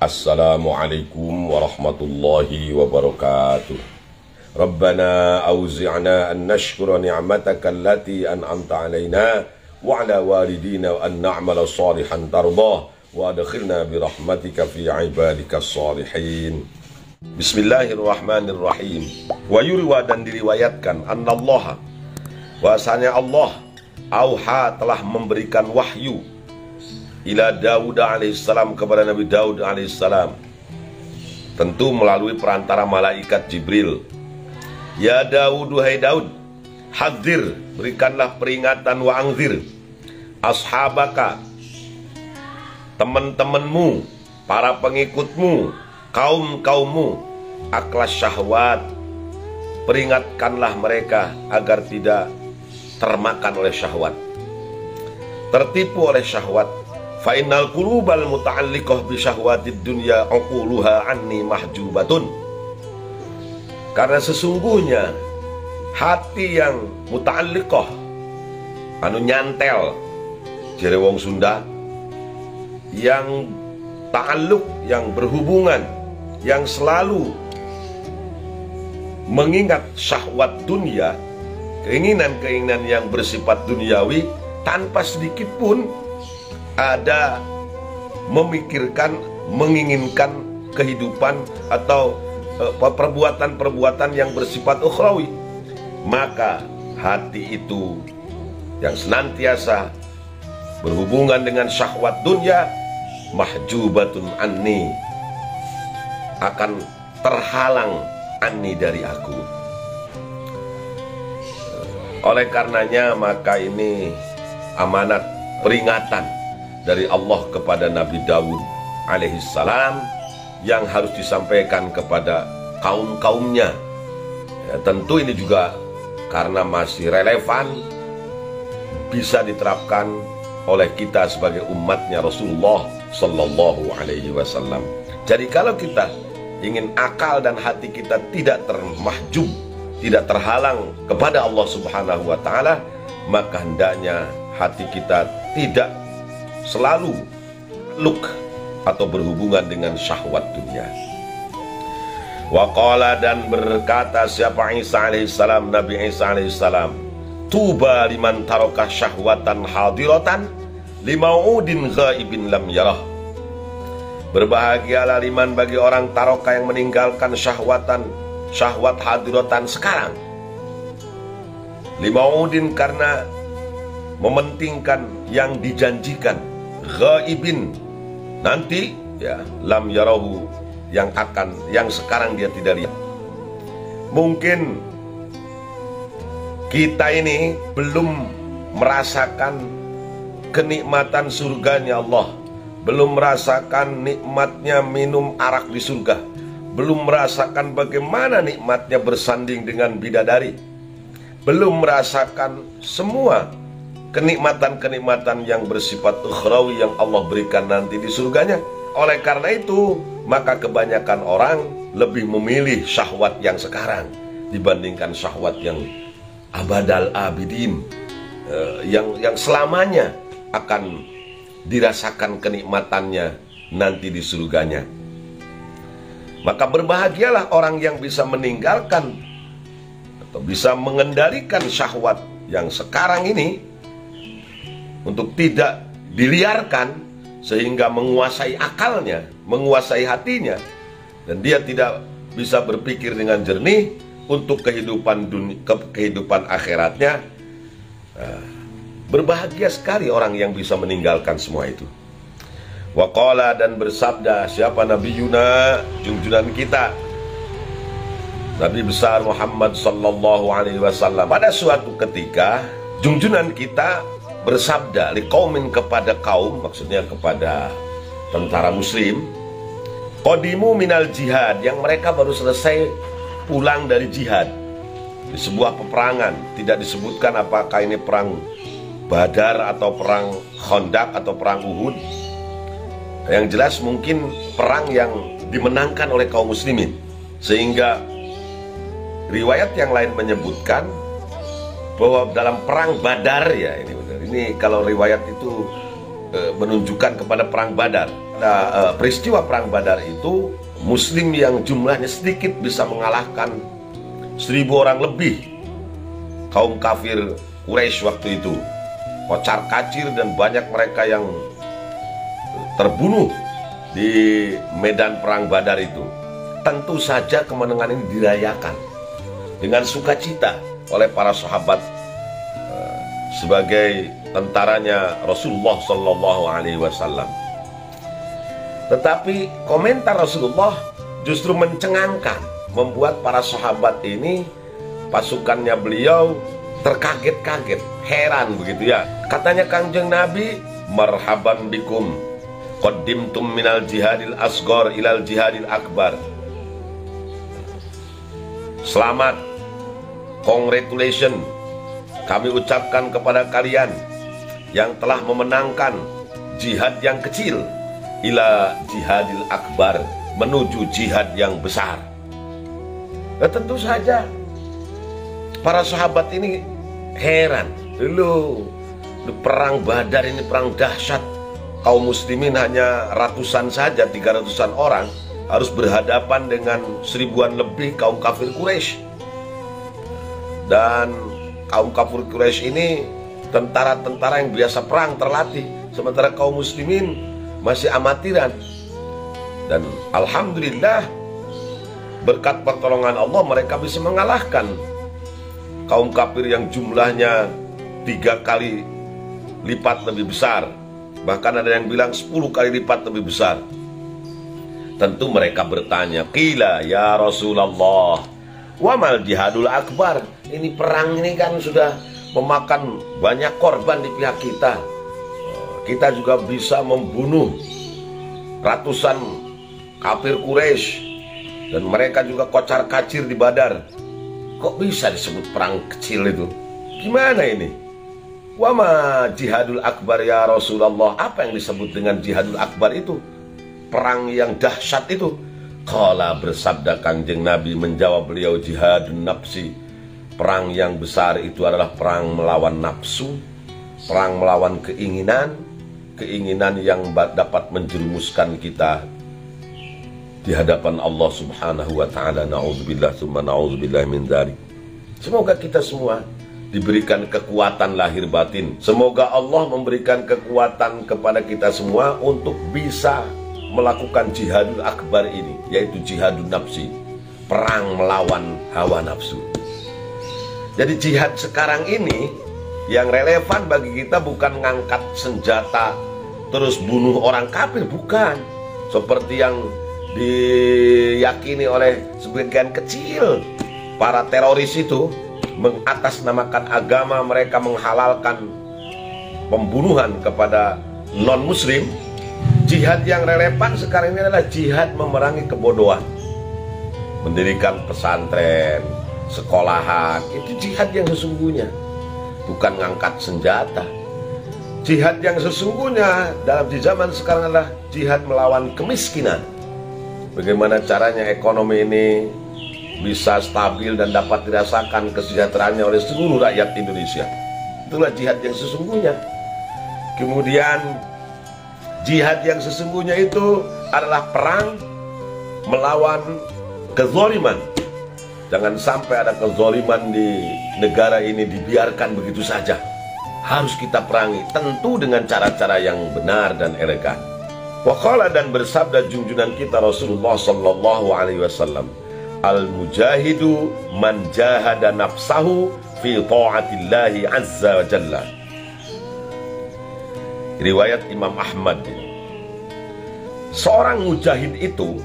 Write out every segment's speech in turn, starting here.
Assalamualaikum warahmatullahi wabarakatuh. Rabbana auzi'na an nashkura ni'mataka allati an'amta alaina wa ala walidina wa an na'mala salihan tardah wa adkhilna bi rahmatika fi ibadika salihin. Bismillahirrahmanirrahim. Wa yurwa, dan diriwayatkan, annallaha, bahasanya Allah, auha, telah memberikan wahyu ila Daud alaihissalam, kepada Nabi Daud alaihissalam, tentu melalui perantara malaikat Jibril. Ya Daud, hai Daud, hadzir, berikanlah peringatan, wa angzir ashabaka, teman-temanmu, para pengikutmu, kaum-kaummu, aklas syahwat, peringatkanlah mereka agar tidak termakan oleh syahwat, tertipu oleh syahwat. Fa innal qulubal muta'alliqah bi syahwatid dunya uquluha anni mahjubatun. Karena sesungguhnya hati yang muta'alliqah, anu nyantel, jere wong Sunda, yang ta'alluq, yang berhubungan, yang selalu mengingat syahwat dunia, keinginan-keinginan yang bersifat duniawi, tanpa sedikit pun ada memikirkan, menginginkan kehidupan atau perbuatan-perbuatan yang bersifat ukhrawi, maka hati itu yang senantiasa berhubungan dengan syahwat dunia, mahjubatun anni, akan terhalang anni, dari aku. Oleh karenanya, maka ini amanat peringatan dari Allah kepada Nabi Daud alaihissalam yang harus disampaikan kepada kaum-kaumnya. Ya, tentu ini juga karena masih relevan, bisa diterapkan oleh kita sebagai umatnya Rasulullah Sallallahu Alaihi Wasallam. Jadi kalau kita ingin akal dan hati kita tidak termahjub, tidak terhalang kepada Allah Subhanahu Wa Taala, maka hendaknya hati kita tidak selalu luk atau berhubungan dengan syahwat dunia. Wa qala, dan berkata siapa Isa alaihissalam, Nabi Isa alaihissalam, tuba liman taraka syahwatan hadiratan limau'udin ghaibin lam yarah. Berbahagialah liman, bagi orang taroka yang meninggalkan syahwat hadiratan sekarang, limau'udin, karena mementingkan yang dijanjikan, ghaibin, nanti, ya, lam yarahu, yang sekarang dia tidak lihat. Mungkin kita ini belum merasakan kenikmatan surganya Allah, belum merasakan nikmatnya minum arak di surga, belum merasakan bagaimana nikmatnya bersanding dengan bidadari, belum merasakan semua kenikmatan-kenikmatan yang bersifat ukhrawi yang Allah berikan nanti di surganya. Oleh karena itu, maka kebanyakan orang lebih memilih syahwat yang sekarang dibandingkan syahwat yang abadal abidin, yang selamanya akan dirasakan kenikmatannya nanti di surganya. Maka berbahagialah orang yang bisa meninggalkan atau bisa mengendalikan syahwat yang sekarang ini untuk tidak diliarkan, sehingga menguasai akalnya, menguasai hatinya, dan dia tidak bisa berpikir dengan jernih untuk kehidupan akhiratnya. Berbahagia sekali orang yang bisa meninggalkan semua itu. Wa qala, dan bersabda siapa Nabi Yuna, junjungan kita, Nabi besar Muhammad Sallallahu Alaihi Wasallam, pada suatu ketika junjungan kita bersabda liqaumin, kepada kaum, maksudnya kepada tentara muslim, qadimu minal jihad, yang mereka baru selesai pulang dari jihad, di sebuah peperangan. Tidak disebutkan apakah ini perang Badar atau perang Khandaq atau perang Uhud. Yang jelas mungkin perang yang dimenangkan oleh kaum muslimin, sehingga riwayat yang lain menyebutkan bahwa dalam perang Badar, ya ini benar. Ini kalau riwayat itu menunjukkan kepada perang Badar. Nah, peristiwa perang Badar itu Muslim yang jumlahnya sedikit bisa mengalahkan 1000 orang lebih kaum kafir Quraisy waktu itu. Kocar kacir dan banyak mereka yang terbunuh di medan perang Badar itu. Tentu saja kemenangan ini dirayakan dengan sukacita oleh para sahabat sebagai tentaranya Rasulullah Shallallahu Alaihi Wasallam. Tetapi komentar Rasulullah justru mencengangkan, membuat para sahabat ini, pasukannya beliau, terkaget-kaget, heran begitu ya. Katanya Kanjeng Nabi, marhaban bikum qaddimtum minal jihadil asghar ilal jihadil akbar. Selamat, congratulations, kami ucapkan kepada kalian yang telah memenangkan jihad yang kecil ila jihadil akbar, menuju jihad yang besar. Nah, tentu saja para sahabat ini heran. Dulu perang Badar ini perang dahsyat, kaum muslimin hanya ratusan saja, 300-an orang, harus berhadapan dengan 1000-an lebih kaum kafir Quraisy. Dan kaum kafir Quraisy ini tentara-tentara yang biasa perang, terlatih, sementara kaum muslimin masih amatiran. Dan alhamdulillah berkat pertolongan Allah mereka bisa mengalahkan kaum kafir yang jumlahnya 3 kali lipat lebih besar, bahkan ada yang bilang 10 kali lipat lebih besar. Tentu mereka bertanya, qila ya Rasulullah wamal jihadul akbar, ini perang ini kan sudah memakan banyak korban di pihak kita. Kita juga bisa membunuh ratusan kafir Quraisy dan mereka juga kocar kacir di Badar. Kok bisa disebut perang kecil itu? Gimana ini? Wama jihadul akbar ya Rasulullah, apa yang disebut dengan jihadul akbar itu? Perang yang dahsyat itu. Qala, bersabda Kanjeng Nabi, menjawab beliau, jihadun nafsi, perang yang besar itu adalah perang melawan nafsu, perang melawan keinginan yang dapat menjerumuskan kita di hadapan Allah Subhanahu wa taala. Nauzubillah tsumma nauzubillah min dzalik. Semoga kita semua diberikan kekuatan lahir batin. Semoga Allah memberikan kekuatan kepada kita semua untuk bisa melakukan jihadul akbar ini, yaitu jihadun nafsi, perang melawan hawa nafsu. Jadi jihad sekarang ini yang relevan bagi kita bukan ngangkat senjata terus bunuh orang kafir, bukan. Seperti yang diyakini oleh sebagian kecil para teroris itu, mengatasnamakan agama mereka menghalalkan pembunuhan kepada non-muslim. Jihad yang relevan sekarang ini adalah jihad memerangi kebodohan, mendirikan pesantren, sekolahan. Itu jihad yang sesungguhnya, bukan ngangkat senjata. Jihad yang sesungguhnya di zaman sekarang adalah jihad melawan kemiskinan. Bagaimana caranya ekonomi ini bisa stabil dan dapat dirasakan kesejahteraannya oleh seluruh rakyat Indonesia. Itulah jihad yang sesungguhnya. Kemudian jihad yang sesungguhnya itu adalah perang melawan kezaliman. Jangan sampai ada kezaliman di negara ini dibiarkan begitu saja. Harus kita perangi, tentu dengan cara-cara yang benar dan elegan. Waqala, dan bersabda junjungan kita Rasulullah Sallallahu Alaihi Wasallam, al-mujahidu man jahada nafsahu fi ta'atillahi azza wa jalla. Riwayat Imam Ahmad. Seorang mujahid itu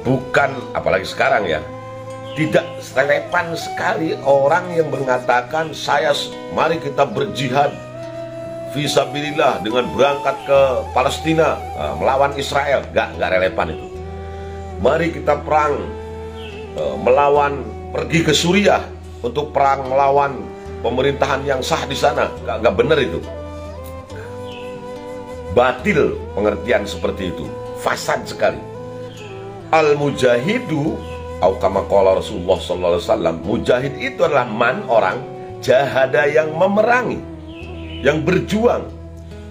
bukan, apalagi sekarang ya, tidak relevan sekali orang yang mengatakan mari kita berjihad fisabilillah dengan berangkat ke Palestina melawan Israel. Nggak relevan itu. Mari kita perang melawan, pergi ke Suriah untuk perang melawan pemerintahan yang sah di sana. Nggak benar itu. Batil pengertian seperti itu, fasad sekali. Al-mujahidu, atau kama qala Rasulullah sallallahu alaihi wasallam, mujahid itu adalah orang jahada yang memerangi, yang berjuang,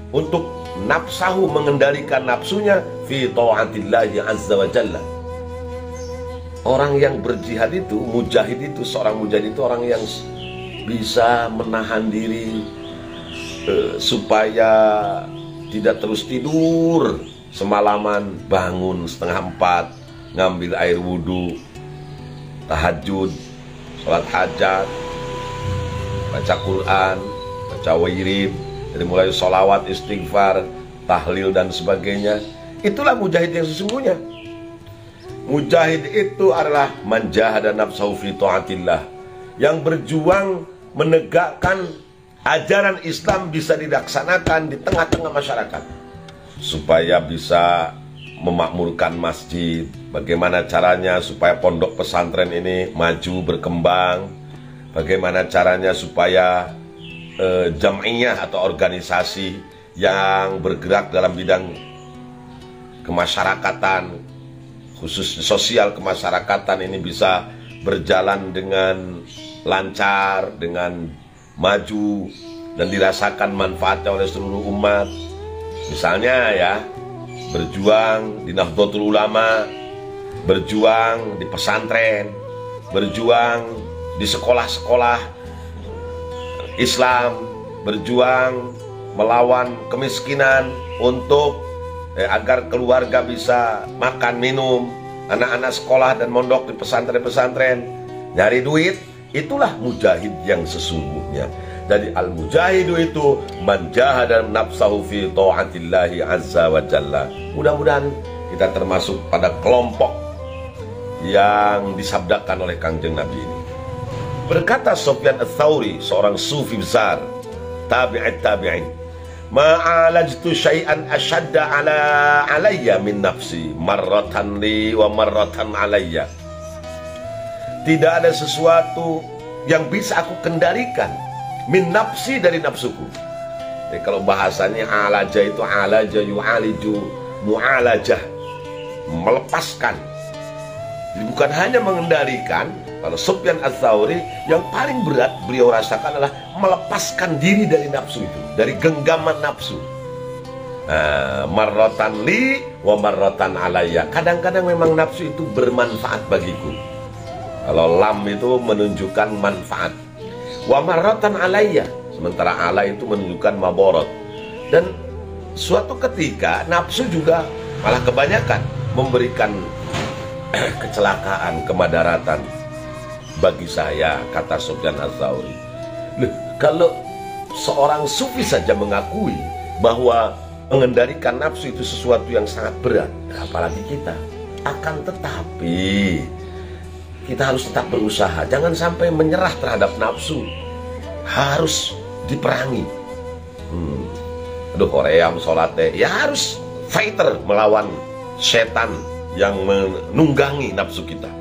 untuk nafsahu, mengendalikan nafsunya fi ta'atillahi azza wa jalla. Orang yang berjihad itu, mujahid itu, seorang mujahid itu orang yang bisa menahan diri supaya tidak terus tidur semalaman, bangun setengah 4, ngambil air wudhu, tahajud, sholat hajat, baca Quran, baca wirid, dari mulai sholawat, istighfar, tahlil dan sebagainya. Itulah mujahid yang sesungguhnya. Mujahid itu adalah man jahada nafsahu fi ta'atillah, yang berjuang menegakkan ajaran Islam bisa dilaksanakan di tengah-tengah masyarakat, supaya bisa memakmurkan masjid. Bagaimana caranya supaya pondok pesantren ini maju berkembang, bagaimana caranya supaya jam'iyah atau organisasi yang bergerak dalam bidang kemasyarakatan, khusus sosial kemasyarakatan ini bisa berjalan dengan lancar, dengan maju, dan dirasakan manfaatnya oleh seluruh umat. Misalnya ya, berjuang di Nahdlatul Ulama, berjuang di pesantren, berjuang di sekolah-sekolah Islam, berjuang melawan kemiskinan untuk agar keluarga bisa makan minum, anak-anak sekolah dan mondok di pesantren-pesantren, nyari duit. Itulah mujahid yang sesungguhnya. Jadi al-mujahidu itu man jahada nafsahu fi ta'atillahi azza wa jalla. Mudah-mudahan kita termasuk pada kelompok yang disabdakan oleh Kangjeng Nabi ini. Berkata Sufyan Ats-Tsauri, seorang sufi besar, tabi'it tabi'in, ma'alajtu syai'an ashadda alayya min nafsi, marratan li wa marratan alayya. Tidak ada sesuatu yang bisa aku kendalikan min nafsi, dari nafsuku. Jadi kalau bahasanya alaja itu alaja yu'aliju mu'alajah, melepaskan. Jadi bukan hanya mengendalikan. Kalau Sufyan Ats-Tsauri, yang paling berat beliau rasakan adalah melepaskan diri dari nafsu itu, dari genggaman nafsu. Marrotan li wa marrotan alayya. Kadang-kadang memang nafsu itu bermanfaat bagiku. Kalau lam itu menunjukkan manfaat. Wa marrotan alayya, sementara ala itu menunjukkan maborot. Dan suatu ketika nafsu juga malah kebanyakan memberikan kecelakaan, kemadaratan bagi saya, kata Sufyan Ats-Tsauri. Kalau seorang sufi saja mengakui bahwa mengendalikan nafsu itu sesuatu yang sangat berat, apalagi kita. Akan tetapi kita harus tetap berusaha, jangan sampai menyerah terhadap nafsu, harus diperangi. Aduh, Korea sholatnya ya harus fighter melawan setan yang menunggangi nafsu kita.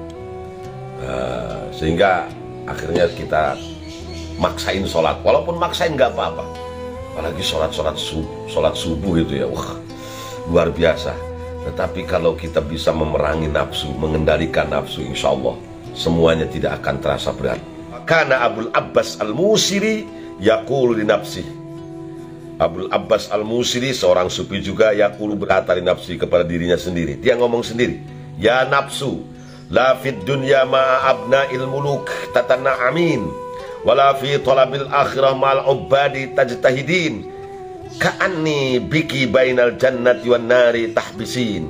Sehingga akhirnya kita maksain sholat, walaupun maksain nggak apa-apa. Apalagi sholat subuh itu ya, wah luar biasa. Tetapi kalau kita bisa memerangi nafsu, mengendalikan nafsu, insya Allah semuanya tidak akan terasa berat. Karena Abul Abbas Al-Musiri yaqulu li nafsi. Abul Abbas Al-Musiri seorang sufi juga, yaqulu, berkata li nafsi, kepada dirinya sendiri. Dia ngomong sendiri, ya nafsu, la fid dunya ma abna'il muluk tatana'amin, wala fi talabil akhirah ma'al ubadi tajtahidin, ka'anni biki bainal jannati wan nari tahbisin.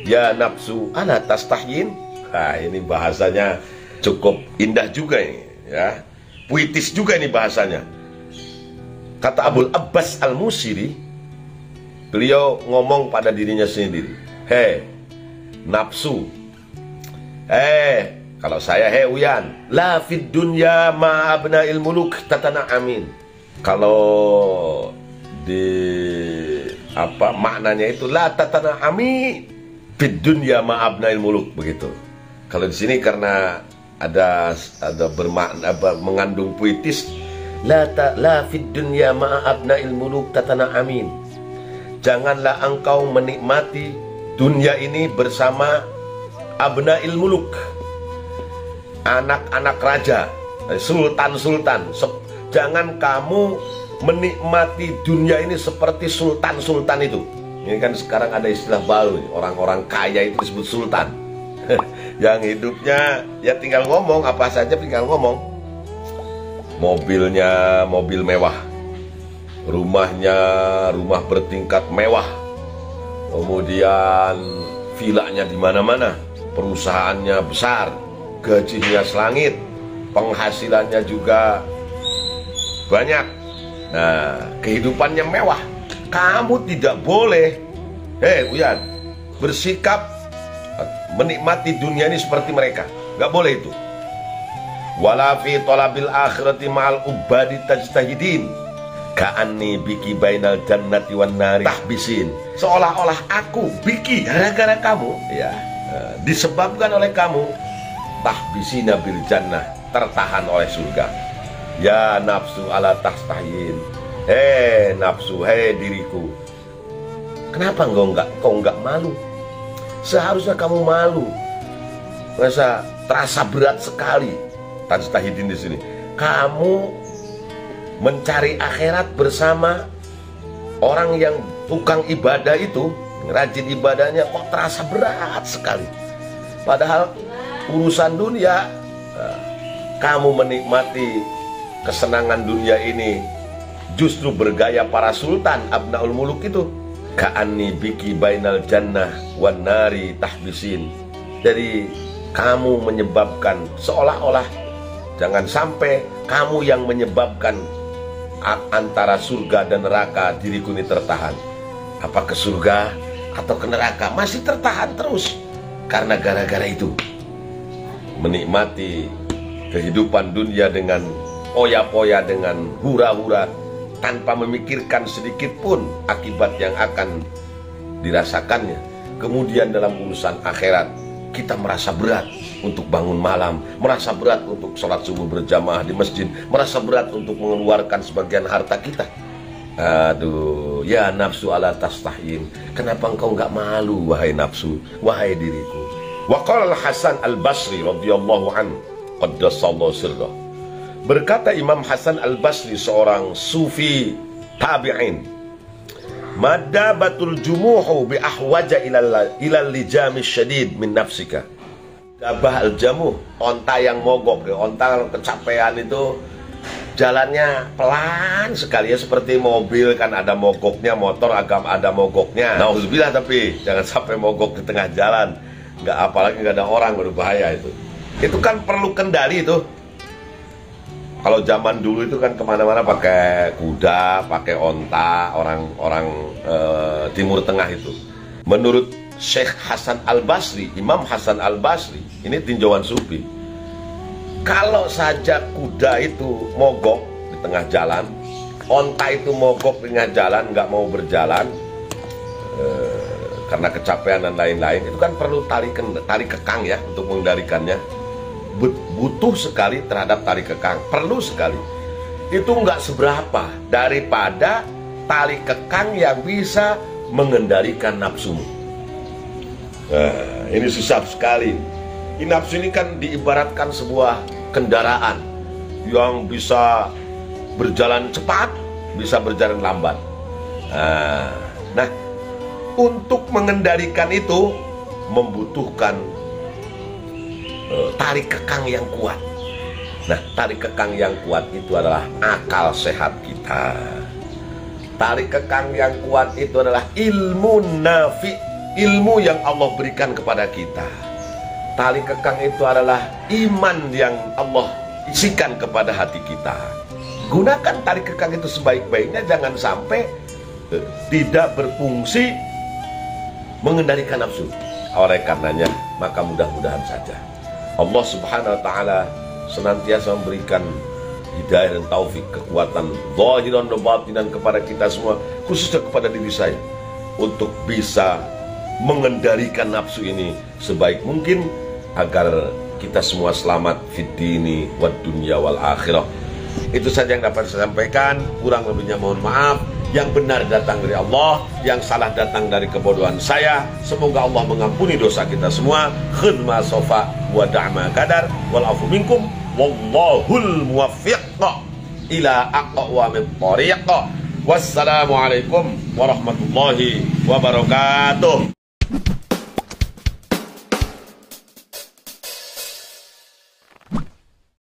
Ya nafsu, ala tastahyin. Nah, ini bahasanya cukup indah juga ini, ya. Puitis juga ini bahasanya. Kata Abul Abbas Al-Musiri, beliau ngomong pada dirinya sendiri, hei nafsu, kalau saya Uyan, la fid dunya ma abna'il muluk tatana'amin. Kalau di maknanya itu la tatana'ami fid dunya ma abna'il muluk, begitu. Kalau di sini karena ada bermakna mengandung puitis, la fid dunya ma abna'il muluk tatana'amin. Janganlah engkau menikmati dunia ini bersama abna'il muluk, anak-anak raja, sultan-sultan. Jangan kamu menikmati dunia ini seperti sultan-sultan itu. Ini kan sekarang ada istilah baru, orang-orang kaya itu disebut sultan. Yang hidupnya ya tinggal ngomong, apa saja tinggal ngomong. Mobilnya mobil mewah, rumahnya rumah bertingkat mewah, kemudian vilanya di mana-mana, perusahaannya besar, gajinya selangit, penghasilannya juga banyak. Nah, kehidupannya mewah. Kamu tidak boleh, Uyan, bersikap menikmati dunia ini seperti mereka. Gak boleh itu. Wala fi talabil akhirati ma'al ubadi tajtahidin ka'anni biki bainal jannati wan nari tahbisin. Seolah-olah aku biki gara-gara kamu, ya, disebabkan oleh kamu, tahbisina bil jannah, tertahan oleh surga. Ya nafsu ala tastahin. Nafsu, diriku, kenapa kau nggak malu? Seharusnya kamu malu. Masa terasa berat sekali. Tajtahidin di sini. Kamu mencari akhirat bersama orang yang tukang ibadah itu, rajin ibadahnya, kok terasa berat sekali. Padahal urusan dunia, kamu menikmati kesenangan dunia ini justru bergaya para sultan abnaul muluk itu. Ka'anni biki bainal jannah wan nari tahbisin. Jadi kamu menyebabkan, seolah-olah, jangan sampai kamu yang menyebabkan antara surga dan neraka diriku ini tertahan. Apa ke surga atau ke neraka masih tertahan terus. Karena gara-gara itu menikmati kehidupan dunia dengan poya-poya, dengan hura-hura, tanpa memikirkan sedikit pun akibat yang akan dirasakannya. Kemudian dalam urusan akhirat, kita merasa berat untuk bangun malam, merasa berat untuk sholat subuh berjamaah di masjid, merasa berat untuk mengeluarkan sebagian harta kita. Aduh, ya nafsu ala tastahin, kenapa engkau nggak malu, wahai nafsu, wahai diriku. Wa qala Hasan Al-Basri radhiyallahu anhu qaddasallahu sirrah. Berkata Imam Hasan Al-Basri, seorang sufi tabi'in, madabatul jumuhu bi ahwaja ilal lijami syadid min nafsika. Dabah al-jamuh, onta yang mogok, onta kecapean itu jalannya pelan sekali, ya seperti mobil kan ada mogoknya, motor agam ada mogoknya. Nauzubillah, tapi jangan sampai mogok di tengah jalan, nggak, apalagi nggak ada orang, berbahaya itu. Itu kan perlu kendali itu. Kalau zaman dulu itu kan kemana-mana pakai kuda, pakai onta, orang-orang Timur Tengah itu. Menurut Syekh Hasan Al-Basri, Imam Hasan Al-Basri, ini tinjauan sufi, kalau saja kuda itu mogok di tengah jalan, onta itu mogok di tengah jalan, nggak mau berjalan karena kecapean dan lain-lain, itu kan perlu tali kekang ya untuk mengendalikannya. Butuh sekali terhadap tali kekang, perlu sekali. Itu nggak seberapa daripada tali kekang yang bisa mengendalikan nafsumu. Ini susah sekali. Nafsu ini kan diibaratkan sebuah kendaraan yang bisa berjalan cepat, bisa berjalan lambat. Nah, untuk mengendalikan itu membutuhkan tarik kekang yang kuat. Nah, tarik kekang yang kuat itu adalah akal sehat kita. Tarik kekang yang kuat itu adalah ilmu nafi, ilmu yang Allah berikan kepada kita. Tarik kekang itu adalah iman yang Allah isikan kepada hati kita. Gunakan tarik kekang itu sebaik-baiknya, jangan sampai tidak berfungsi mengendalikan nafsu. Oleh karenanya, maka mudah-mudahan saja Allah Subhanahu wa Ta'ala senantiasa memberikan hidayah dan taufik, kekuatan zahiran dan batinan kepada kita semua, khususnya kepada diri saya, untuk bisa mengendalikan nafsu ini sebaik mungkin agar kita semua selamat fid dini wad dunya wal akhirah. Itu saja yang dapat saya sampaikan, kurang lebihnya mohon maaf. Yang benar datang dari Allah, yang salah datang dari kebodohan saya. Semoga Allah mengampuni dosa kita semua. Khidma sofa wa da'ma kadar wal afu minkum wallahul muwaffiq. ila aqwamit thariq. Wassalamualaikum warahmatullahi wabarakatuh.